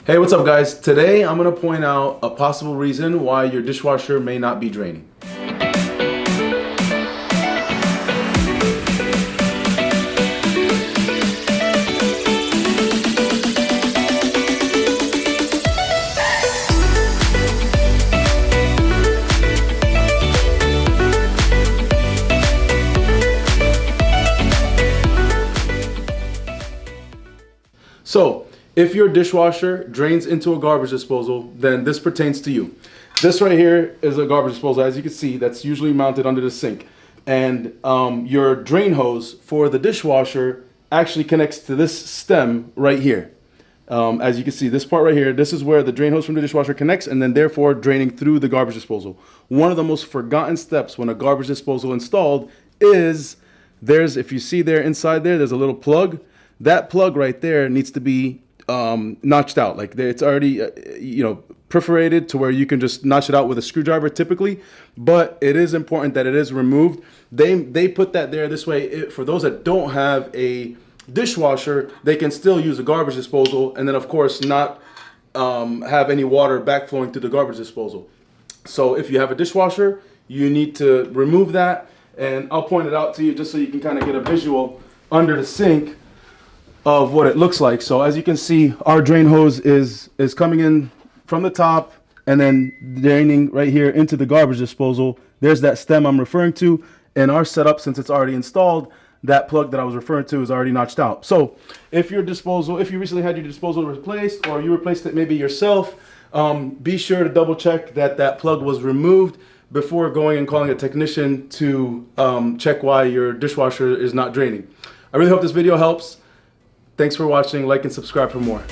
Hey, what's up guys? Today I'm going to point out a possible reason why your dishwasher may not be draining. So, if your dishwasher drains into a garbage disposal, then this pertains to you. This right here is a garbage disposal, as you can see, that's usually mounted under the sink. And your drain hose for the dishwasher actually connects to this stem right here. As you can see, this part right here, this is where the drain hose from the dishwasher connects and then therefore draining through the garbage disposal. One of the most forgotten steps when a garbage disposal installed is if you see there inside there's a little plug. That plug right there needs to be notched out. Like it's already, perforated to where you can just notch it out with a screwdriver typically, but it is important that it is removed. They put that there this way. For those that don't have a dishwasher, they can still use a garbage disposal and then of course not have any water backflowing through the garbage disposal. So if you have a dishwasher, you need to remove that, and I'll point it out to you just so you can kind of get a visual under the sink of what it looks like. So as you can see, our drain hose is coming in from the top and then draining right here into the garbage disposal. There's that stem I'm referring to. In our setup, since it's already installed, that plug that I was referring to is already notched out. So if you recently had your disposal replaced, or you replaced it maybe yourself, be sure to double check that plug was removed before going and calling a technician to check why your dishwasher is not draining. I really hope this video helps. Thanks for watching. Like and subscribe for more.